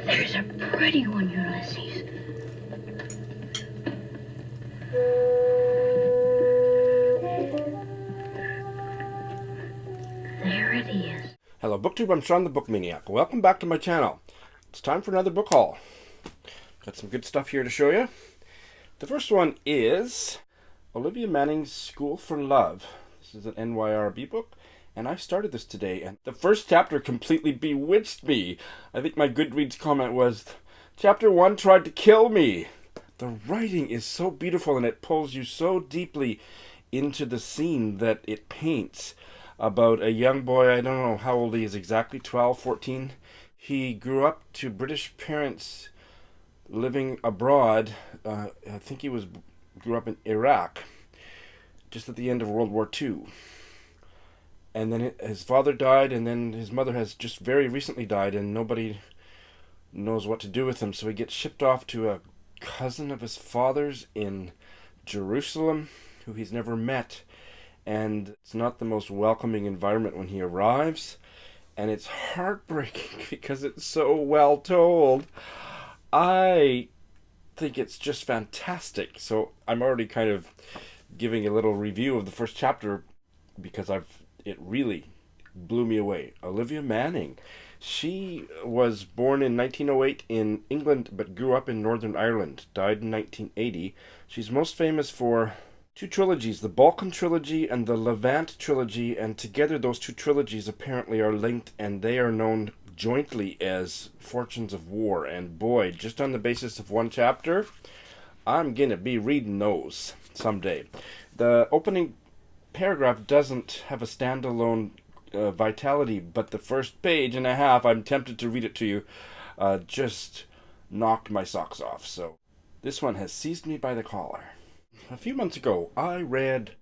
There's a pretty one, Ulysses. There it is. Hello BookTube, I'm Sean the Book Maniac. Welcome back to my channel. It's time for another book haul. Got some good stuff here to show you. The first one is Olivia Manning's School for Love. This is an NYRB book, and I started this today, and the first chapter completely bewitched me. I think my Goodreads comment was, Chapter 1 tried to kill me. The writing is so beautiful, and it pulls you so deeply into the scene that it paints about a young boy. I don't know how old he is exactly, 12, 14. He grew up to British parents living abroad. I think he grew up in Iraq, just at the end of World War II. And then his father died, and then his mother has just very recently died, and nobody knows what to do with him. So he gets shipped off to a cousin of his father's in Jerusalem, who he's never met. And it's not the most welcoming environment when he arrives. And it's heartbreaking because it's so well told. I think it's just fantastic. So I'm already kind of giving a little review of the first chapter because it really blew me away. Olivia Manning. She was born in 1908 in England but grew up in Northern Ireland. Died in 1980. She's most famous for two trilogies, the Balkan trilogy and the Levant trilogy, and together those two trilogies apparently are linked, and they are known jointly as Fortunes of War. And boy, just on the basis of one chapter, I'm gonna be reading those someday. The opening paragraph doesn't have a standalone vitality, but the first page and a half, I'm tempted to read it to you, just knocked my socks off. So this one has seized me by the collar. A few months ago, I read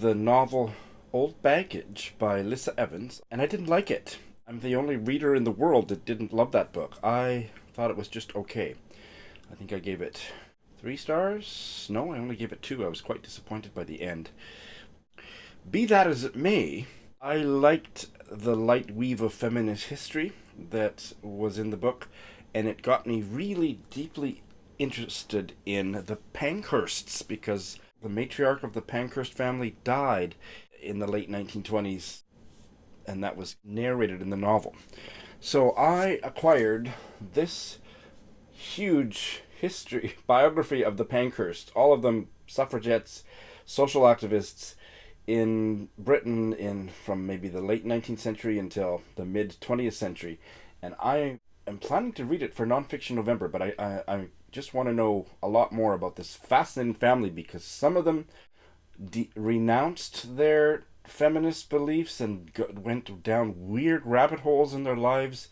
the novel Old Baggage by Lissa Evans, and I didn't like it. I'm the only reader in the world that didn't love that book. I thought it was just okay. I think I gave it 3 stars. No, I only gave it 2. I was quite disappointed by the end. Be that as it may, I liked the light weave of feminist history that was in the book, and it got me really deeply interested in the Pankhursts, because the matriarch of the Pankhurst family died in the late 1920s, and that was narrated in the novel. So I acquired this huge biography of the Pankhursts, all of them suffragettes, social activists in Britain from maybe the late 19th century until the mid 20th century. And I am planning to read it for Nonfiction November, but I just want to know a lot more about this fascinating family, because some of them renounced their feminist beliefs and went down weird rabbit holes in their lives,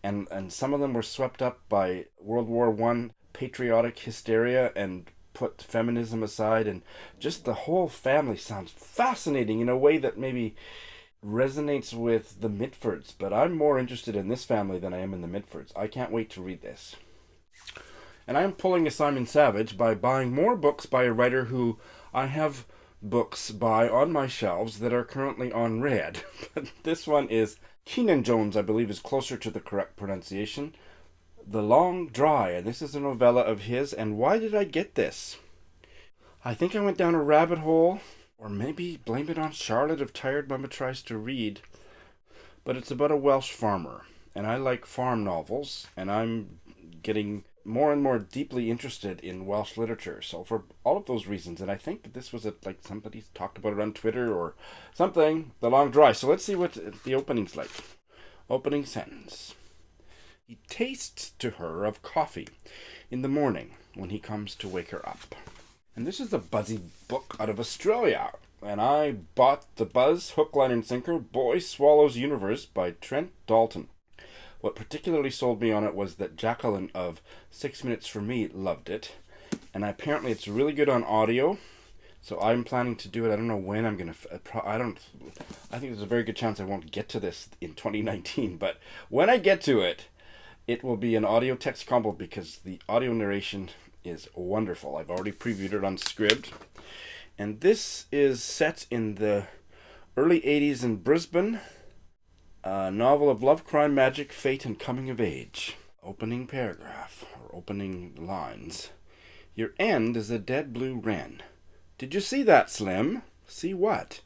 and some of them were swept up by World War I patriotic hysteria and put feminism aside, and just the whole family sounds fascinating in a way that maybe resonates with the Mitfords, but I'm more interested in this family than I am in the Mitfords. I can't wait to read this. And I am pulling a Simon Savage by buying more books by a writer who I have books by on my shelves that are currently unread. But this one is Keenan Jones, I believe is closer to the correct pronunciation. The Long Dry, and this is a novella of his. And why did I get this? I think I went down a rabbit hole, or maybe blame it on Charlotte if Tired Mama Tries to Read. But it's about a Welsh farmer, and I like farm novels, and I'm getting more and more deeply interested in Welsh literature. So for all of those reasons, and I think this was like somebody talked about it on Twitter or something, The Long Dry. So let's see what the opening's like. Opening sentence. He tastes to her of coffee in the morning when he comes to wake her up. And this is a buzzy book out of Australia. And I bought The Buzz, Hook, Line and Sinker, Boy Swallows Universe by Trent Dalton. What particularly sold me on it was that Jacqueline of 6 Minutes for Me loved it. And apparently it's really good on audio. So I'm planning to do it. I don't know when I'm going to... I think there's a very good chance I won't get to this in 2019. But when I get to it, it will be an audio text combo because the audio narration is wonderful. I've already previewed it on Scribd. And this is set in the early 80s in Brisbane. A novel of love, crime, magic, fate, and coming of age. Opening paragraph, or opening lines. Your end is a dead blue wren. Did you see that, Slim? See what?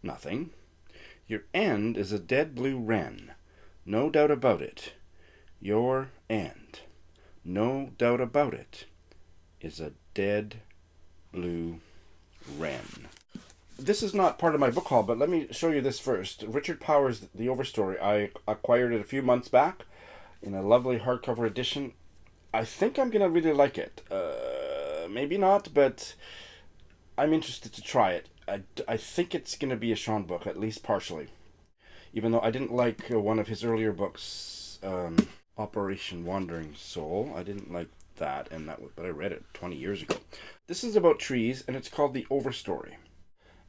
Nothing. Your end is a dead blue wren. No doubt about it. Your end, no doubt about it, is a dead blue wren. This is not part of my book haul, but let me show you this first. Richard Powers' The Overstory. I acquired it a few months back in a lovely hardcover edition. I think I'm going to really like it. Maybe not, but I'm interested to try it. I think it's going to be a Sean book, at least partially. Even though I didn't like one of his earlier books, Operation Wandering Soul. I didn't like that, but I read it 20 years ago. This is about trees, and it's called The Overstory.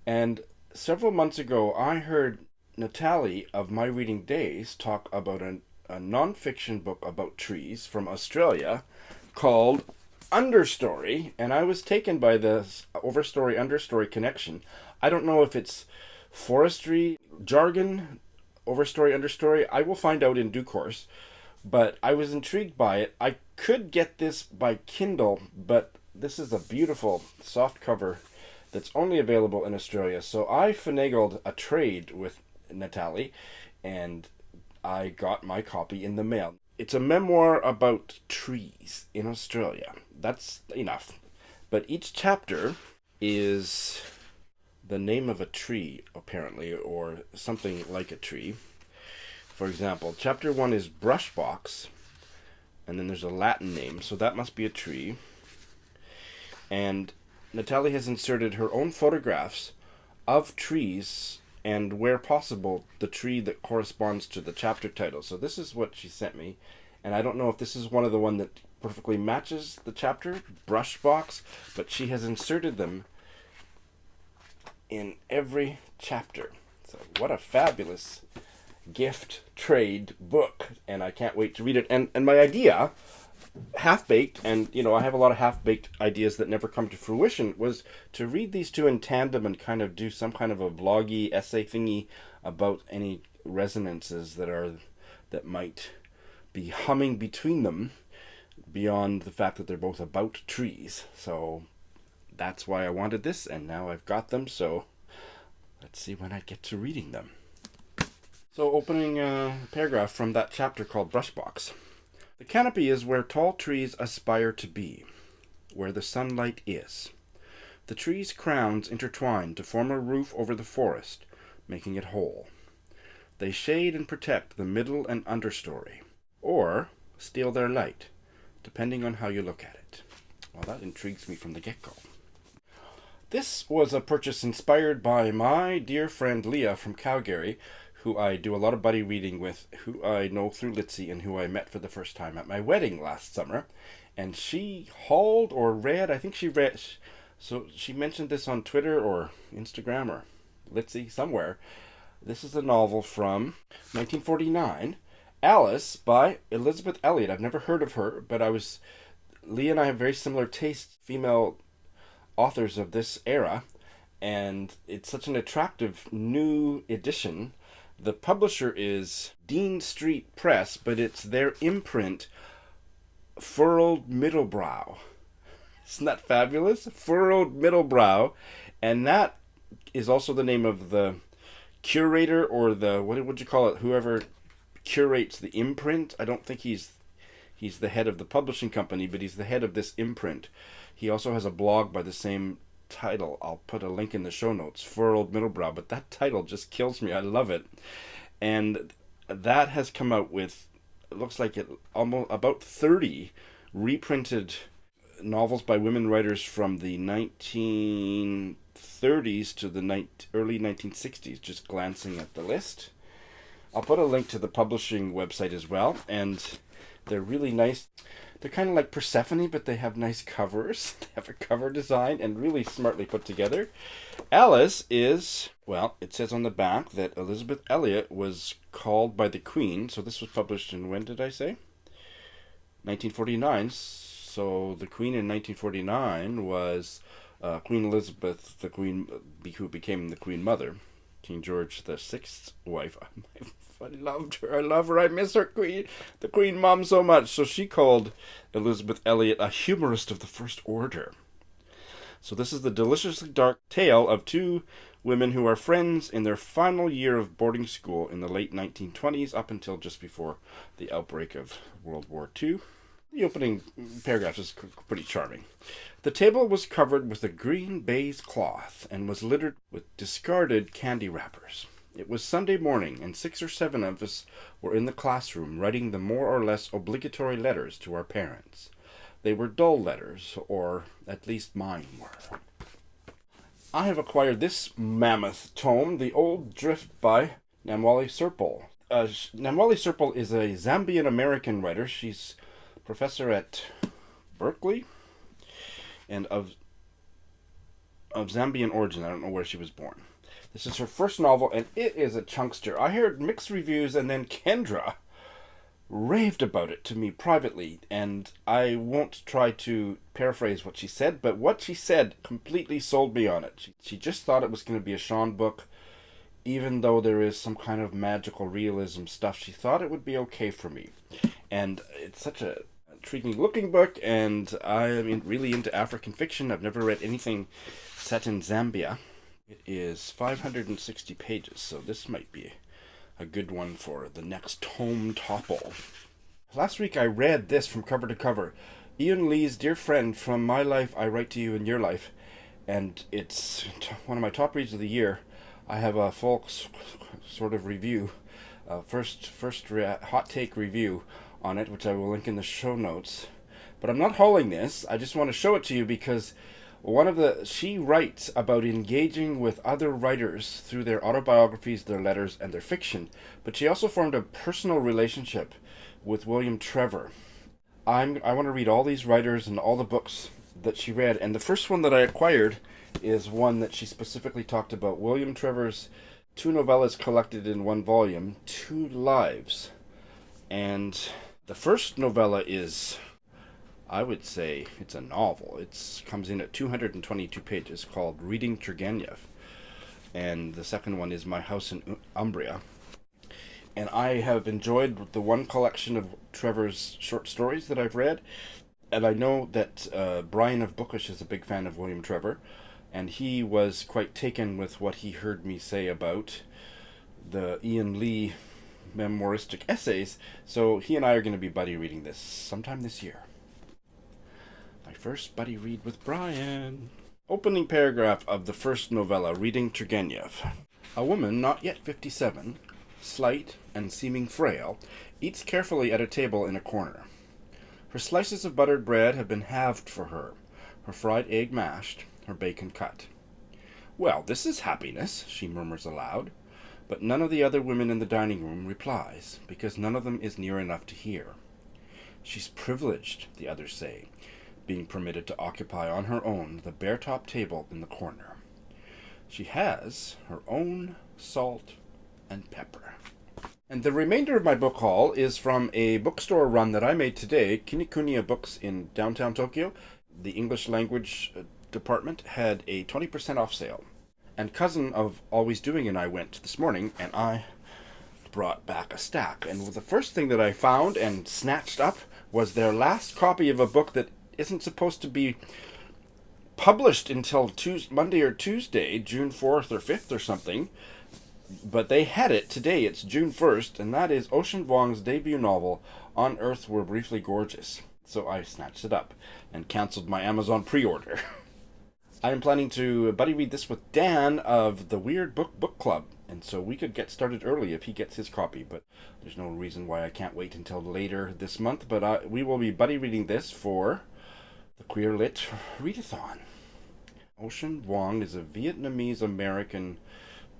And several months ago, I heard Natalie of My Reading Days talk about a non-fiction book about trees from Australia called Understory, and I was taken by the Overstory-Understory connection. I don't know if it's forestry jargon, Overstory, Understory. I will find out in due course, but I was intrigued by it. I could get this by Kindle, but this is a beautiful soft cover that's only available in Australia. So I finagled a trade with Natalie, and I got my copy in the mail. It's a memoir about trees in Australia. That's enough. But each chapter is the name of a tree, apparently, or something like a tree. For example, chapter 1 is Brushbox, and then there's a Latin name, so that must be a tree. And Natalie has inserted her own photographs of trees, and where possible, the tree that corresponds to the chapter title. So this is what she sent me, and I don't know if this is one of the one that perfectly matches the chapter, Brushbox, but she has inserted them in every chapter. So what a fabulous gift trade book, and I can't wait to read it. And my idea, half-baked, and I have a lot of half-baked ideas that never come to fruition, was to read these two in tandem and kind of do some kind of a vloggy essay thingy about any resonances that might be humming between them beyond the fact that they're both about trees. So that's why I wanted this, and now I've got them, so let's see when I get to reading them. So opening a paragraph from that chapter called Brushbox. The canopy is where tall trees aspire to be, where the sunlight is. The trees' crowns intertwine to form a roof over the forest, making it whole. They shade and protect the middle and understory, or steal their light, depending on how you look at it. Well, that intrigues me from the get-go. This was a purchase inspired by my dear friend Leah from Calgary, who I do a lot of buddy reading with, who I know through Litzy, and who I met for the first time at my wedding last summer. And she hauled or read, I think she read, so she mentioned this on Twitter or Instagram or Litzy, somewhere. This is a novel from 1949, Alice by Elizabeth Elliot. I've never heard of her, but Leah and I have very similar tastes, female authors of this era, and it's such an attractive new edition. The publisher is Dean Street Press, but it's their imprint, Furrowed Middlebrow. Isn't that fabulous? Furrowed Middlebrow. And that is also the name of the curator, or the, what would you call it, whoever curates the imprint. I don't think he's the head of the publishing company, but he's the head of this imprint. He also has a blog by the same title. I'll put a link in the show notes, Furrowed Middlebrow, but that title just kills me. I love it. And that has come out with, it looks like it almost about 30 reprinted novels by women writers from the 1930s to the early 1960s, just glancing at the list. I'll put a link to the publishing website as well, and they're really nice. They're kind of like Persephone, but they have nice covers. They have a cover design and really smartly put together. Alice is, well, it says on the back that Elizabeth Elliot was called by the Queen. So this was published in, when did I say? 1949. So the Queen in 1949 was Queen Elizabeth, the Queen who became the Queen Mother, King George VI's wife. I loved her. I love her. I miss her the Queen Mom so much. So she called Elizabeth Elliot a humorist of the first order. So this is the deliciously dark tale of two women who are friends in their final year of boarding school in the late 1920s up until just before the outbreak of World War II. The opening paragraph is pretty charming. The table was covered with a green baize cloth and was littered with discarded candy wrappers. It was Sunday morning, and 6 or 7 of us were in the classroom writing the more or less obligatory letters to our parents. They were dull letters, or at least mine were. I have acquired this mammoth tome, The Old Drift by Namwali Serpal. Namwali Serpal is a Zambian-American writer. She's professor at Berkeley and of Zambian origin. I don't know where she was born. This is her first novel, and it is a chunkster. I heard mixed reviews, and then Kendra raved about it to me privately, and I won't try to paraphrase what she said, but what she said completely sold me on it. She just thought it was going to be a Sean book, even though there is some kind of magical realism stuff. She thought it would be okay for me, and it's such a intriguing looking book, and I'm really into African fiction. I've never read anything set in Zambia. It is 560 pages, so this might be a good one for the next tome topple. Last week I read this from cover to cover. Ian Lee's Dear Friend, From My Life I Write to You in Your Life, and it's one of my top reads of the year. I have a full sort of review, first hot take review on it, which I will link in the show notes. But I'm not hauling this. I just want to show it to you because she writes about engaging with other writers through their autobiographies, their letters, and their fiction. But she also formed a personal relationship with William Trevor. I want to read all these writers and all the books that she read, and the first one that I acquired is one that she specifically talked about. William Trevor's 2 novellas collected in one volume, 2 Lives. And the first novella is, I would say, it's a novel. It comes in at 222 pages, called Reading Turgenev. And the second one is My House in Umbria. And I have enjoyed the one collection of Trevor's short stories that I've read. And I know that Brian of Bookish is a big fan of William Trevor. And he was quite taken with what he heard me say about the Ian Lee memoiristic essays. So he and I are going to be buddy reading this sometime this year. My first buddy read with Brian. Opening paragraph of the first novella, Reading Turgenev. A woman not yet 57, slight and seeming frail, eats carefully at a table in a corner. Her slices of buttered bread have been halved for her fried egg mashed, her bacon cut. Well, this is happiness, she murmurs aloud, but none of the other women in the dining room replies, because none of them is near enough to hear. She's privileged, the others say, being permitted to occupy on her own the bare-top table in the corner. She has her own salt and pepper. And the remainder of my book haul is from a bookstore run that I made today, Kinikuniya Books in downtown Tokyo. The English language department had a 20% off sale. And cousin of Always Doing and I went this morning, and I brought back a stack. And the first thing that I found and snatched up was their last copy of a book that isn't supposed to be published until Monday or Tuesday, June 4th or 5th or something. But they had it today. It's June 1st, and that is Ocean Vuong's debut novel, On Earth We're Briefly Gorgeous. So I snatched it up and canceled my Amazon pre-order. I am planning to buddy read this with Dan of the Weird Book Club, and so we could get started early if he gets his copy, but there's no reason why I can't wait until later this month. But we will be buddy reading this for the Queer Lit Readathon. Ocean Vuong is a Vietnamese-American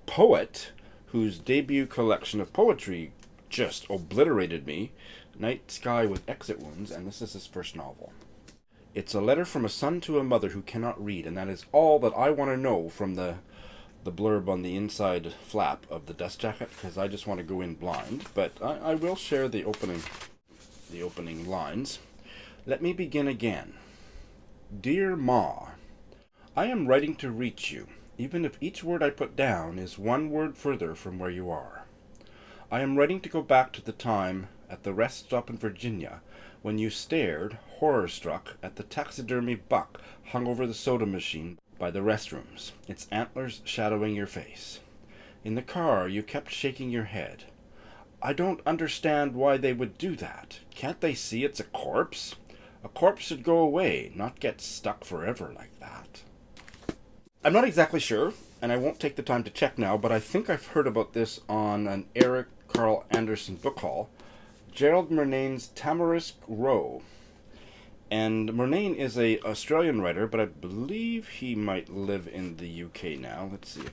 poet whose debut collection of poetry just obliterated me, Night Sky with Exit Wounds, and this is his first novel. It's a letter from a son to a mother who cannot read, and that is all that I want to know from the blurb on the inside flap of the dust jacket, because I just want to go in blind, but I will share the opening lines. Let me begin again. Dear Ma, I am writing to reach you, even if each word I put down is one word further from where you are. I am writing to go back to the time at the rest stop in Virginia when you stared, horror-struck, at the taxidermy buck hung over the soda machine by the restrooms, its antlers shadowing your face. In the car, you kept shaking your head. I don't understand why they would do that. Can't they see it's a corpse? A corpse should go away, not get stuck forever like that. I'm not exactly sure, and I won't take the time to check now, but I think I've heard about this on an Eric Carl Anderson book haul, Gerald Murnane's Tamarisk Row. And Murnane is an Australian writer, but I believe he might live in the UK now. Let's see if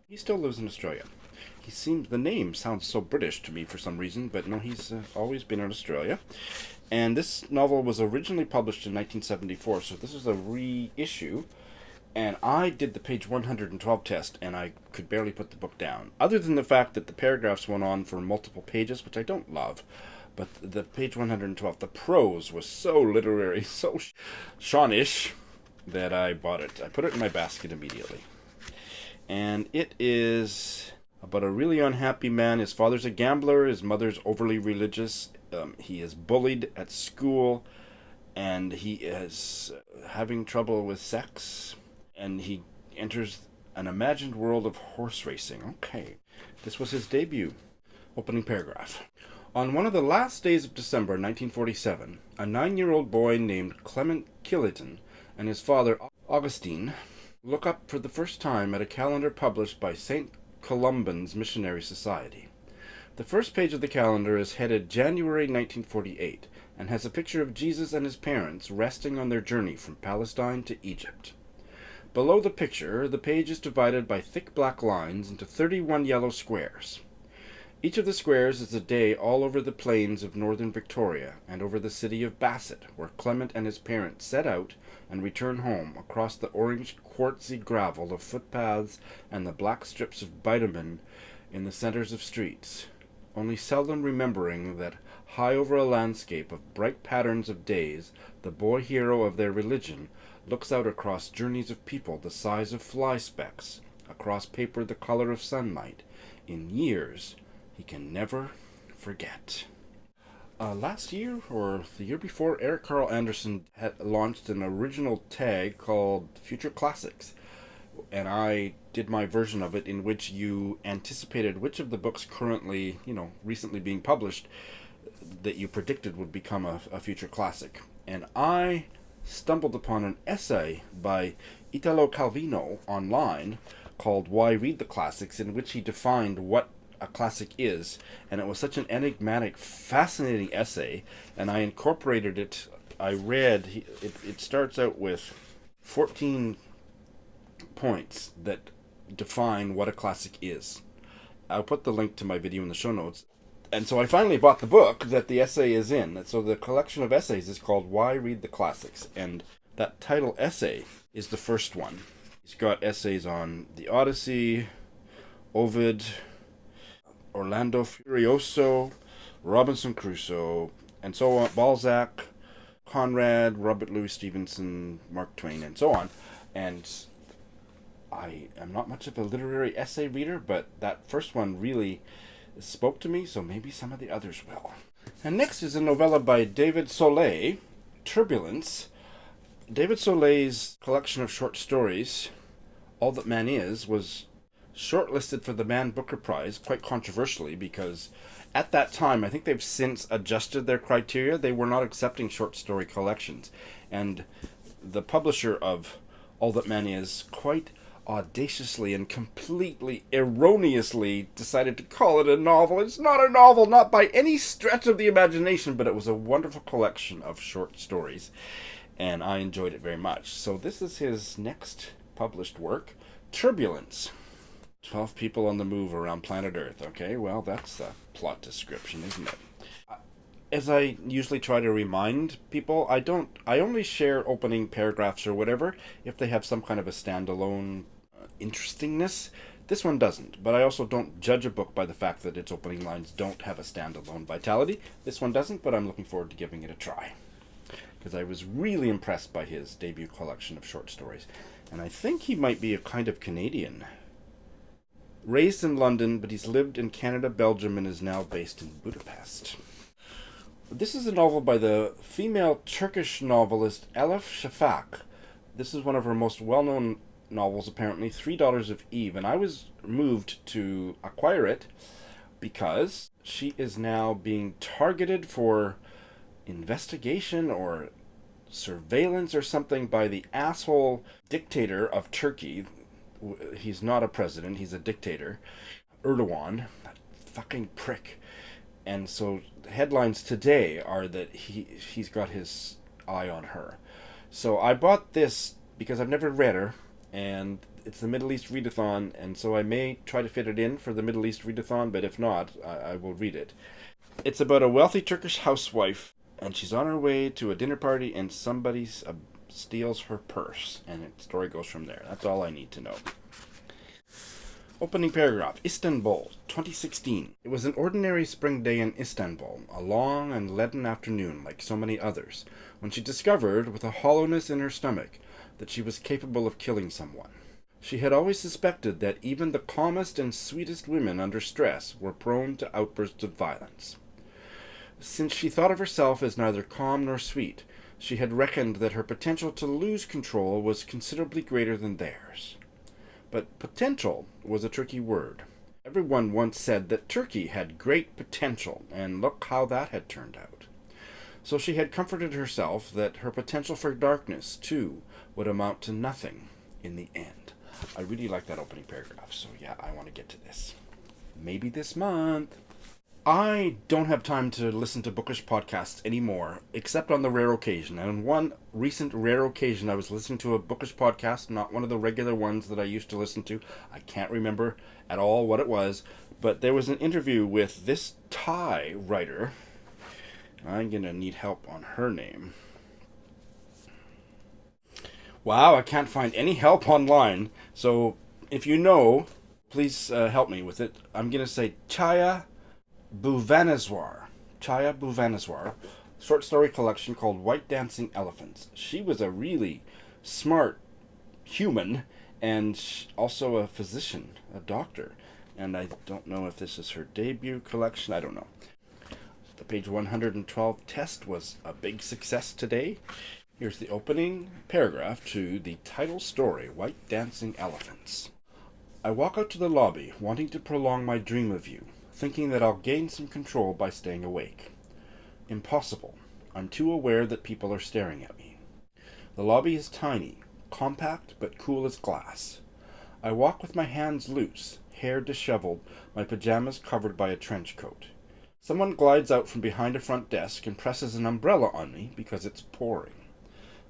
he still lives in Australia. The name sounds so British to me for some reason, but no, he's always been in Australia. And this novel was originally published in 1974, so this is a reissue. And I did the page 112 test, and I could barely put the book down. Other than the fact that the paragraphs went on for multiple pages, which I don't love. But the page 112, the prose was so literary, so Sean-ish, that I bought it. I put it in my basket immediately. And it is about a really unhappy man. His father's a gambler, his mother's overly religious. He is bullied at school, and he is having trouble with sex. And he enters an imagined world of horse racing. Okay, this was his debut. Opening paragraph. On one of the last days of December 1947, a 9-year-old boy named Clement Killiton and his father Augustine look up for the first time at a calendar published by St. Columban's Missionary Society. The first page of the calendar is headed January 1948 and has a picture of Jesus and his parents resting on their journey from Palestine to Egypt. Below the picture, the page is divided by thick black lines into 31 yellow squares. Each of the squares is a day all over the plains of northern Victoria and over the city of Bassett, where Clement and his parents set out and return home across the orange quartzy gravel of footpaths and the black strips of bitumen in the centers of streets, only seldom remembering that high over a landscape of bright patterns of days, the boy hero of their religion looks out across journeys of people the size of fly specks, across paper the color of sunlight, in years he can never forget. Last year, or the year before, Eric Carl Anderson had launched an original tag called Future Classics, and I did my version of it in which you anticipated which of the books currently, recently being published that you predicted would become a future classic. And I stumbled upon an essay by Italo Calvino online called Why Read the Classics, in which he defined what a classic is, and it was such an enigmatic, fascinating essay, and I incorporated it. I read, it starts out with 14 points that define what a classic is. I'll put the link to my video in the show notes. And so I finally bought the book that the essay is in. So the collection of essays is called Why Read the Classics, and that title essay is the first one. He's got essays on the Odyssey, Ovid, Orlando Furioso, Robinson Crusoe, and so on, Balzac, Conrad, Robert Louis Stevenson, Mark Twain, and so on. And I am not much of a literary essay reader, but that first one really spoke to me, so maybe some of the others will. And next is a novella by David Soleil, Turbulence. David Soleil's collection of short stories, All That Man Is, was shortlisted for the Man Booker Prize, quite controversially, because at that time, I think they've since adjusted their criteria. They were not accepting short story collections. And the publisher of All That Man Is quite audaciously and completely erroneously decided to call it a novel. It's not a novel, not by any stretch of the imagination, but it was a wonderful collection of short stories, and I enjoyed it very much. So this is his next published work, Turbulence. 12 people on the move around planet Earth. Okay, well, that's a plot description, isn't it? As I usually try to remind people, I only share opening paragraphs or whatever if they have some kind of a standalone interestingness. This one doesn't, but I also don't judge a book by the fact that its opening lines don't have a standalone vitality. This one doesn't, but I'm looking forward to giving it a try, because I was really impressed by his debut collection of short stories. And I think he might be a kind of Canadian. Raised in London, but he's lived in Canada, Belgium, and is now based in Budapest. This is a novel by the female Turkish novelist Elif Shafak. This is one of her most well-known novels, apparently, Three Daughters of Eve, and I was moved to acquire it because she is now being targeted for investigation or surveillance or something by the asshole dictator of Turkey. He's not a president, he's a dictator. Erdogan, that fucking prick. And so headlines today are that he's got his eye on her. So I bought this because I've never read her, and it's the Middle East Readathon, and so I may try to fit it in for the Middle East Readathon, but if not, I will read it. It's about a wealthy Turkish housewife, and she's on her way to a dinner party, and somebody steals her purse, and the story goes from there. That's all I need to know. Opening paragraph, Istanbul, 2016. It was an ordinary spring day in Istanbul, a long and leaden afternoon like so many others, when she discovered, with a hollowness in her stomach, that she was capable of killing someone. She had always suspected that even the calmest and sweetest women under stress were prone to outbursts of violence. Since she thought of herself as neither calm nor sweet, she had reckoned that her potential to lose control was considerably greater than theirs. But potential was a tricky word. Everyone once said that Turkey had great potential, and look how that had turned out. So she had comforted herself that her potential for darkness, too, would amount to nothing in the end. I really like that opening paragraph, so yeah, I want to get to this. Maybe this month. I don't have time to listen to bookish podcasts anymore, except on the rare occasion. And on one recent rare occasion, I was listening to a bookish podcast, not one of the regular ones that I used to listen to. I can't remember at all what it was, but there was an interview with this Thai writer. I'm going to need help on her name. Wow, I can't find any help online. So if you know, please help me with it. I'm going to say Chaya Bhuvaneswar. Chaya Bhuvaneswar. Short story collection called White Dancing Elephants. She was a really smart human and also a physician, a doctor. And I don't know if this is her debut collection. I don't know. The page 112 test was a big success today. Here's the opening paragraph to the title story, White Dancing Elephants. I walk out to the lobby, wanting to prolong my dream of you, thinking that I'll gain some control by staying awake. Impossible. I'm too aware that people are staring at me. The lobby is tiny, compact but cool as glass. I walk with my hands loose, hair disheveled, my pajamas covered by a trench coat. Someone glides out from behind a front desk and presses an umbrella on me because it's pouring.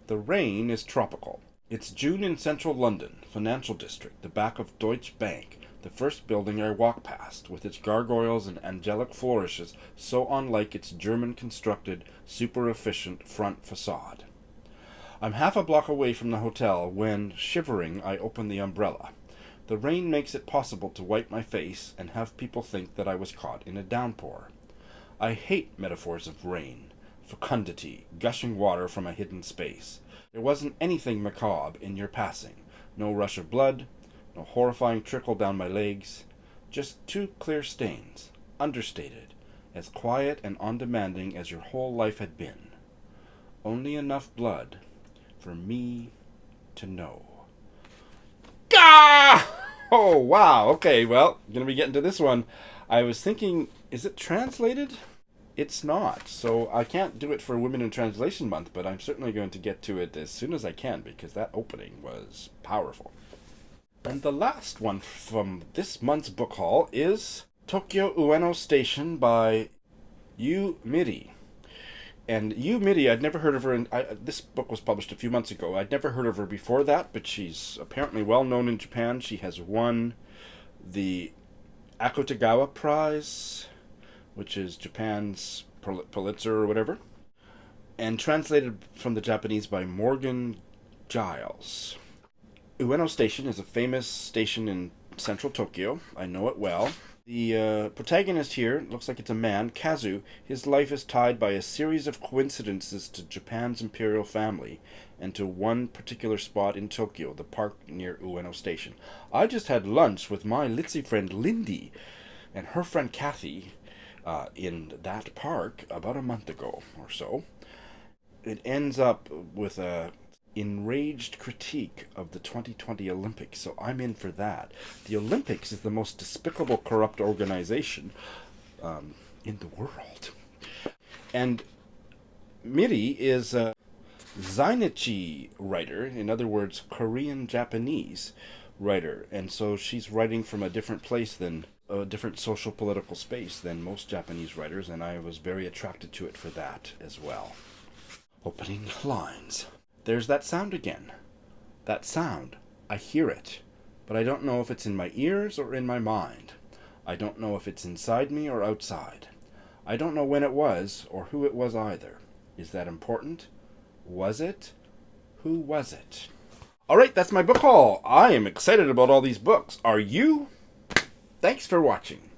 The rain is tropical. It's June in central London, financial district, the back of Deutsche Bank, the first building I walk past, with its gargoyles and angelic flourishes so unlike its German-constructed, super-efficient front facade. I'm half a block away from the hotel when, shivering, I open the umbrella. The rain makes it possible to wipe my face and have people think that I was caught in a downpour. I hate metaphors of rain, fecundity, gushing water from a hidden space. There wasn't anything macabre in your passing. No rush of blood, no horrifying trickle down my legs. Just two clear stains, understated, as quiet and undemanding as your whole life had been. Only enough blood for me to know. Gah! Oh, wow. Okay, well, gonna be getting to this one. I was thinking, is it translated? It's not, so I can't do it for Women in Translation Month, but I'm certainly going to get to it as soon as I can, because that opening was powerful. And the last one from this month's book haul is Tokyo Ueno Station by Yu Miri. And Yu Miri, I'd never heard of her, this book was published a few months ago. I'd never heard of her before that, but she's apparently well known in Japan. She has won the Akutagawa Prize, which is Japan's Pulitzer or whatever, and translated from the Japanese by Morgan Giles. Ueno Station is a famous station in central Tokyo. I know it well. The protagonist here looks like it's a man, Kazu. His life is tied by a series of coincidences to Japan's imperial family and to one particular spot in Tokyo, the park near Ueno Station. I just had lunch with my Litzy friend Lindy and her friend Kathy in that park about a month ago or so. It ends up with a enraged critique of the 2020 Olympics, so I'm in for that. The Olympics is the most despicable, corrupt organization in the world. And Miri is a Zainichi writer, in other words, Korean-Japanese writer, and so she's writing from a different place than a different social political space than most Japanese writers, and I was very attracted to it for that as well. Opening lines. There's that sound again. That sound. I hear it. But I don't know if it's in my ears or in my mind. I don't know if it's inside me or outside. I don't know when it was or who it was either. Is that important? Was it? Who was it? Alright, that's my book haul. I am excited about all these books. Are you? Thanks for watching.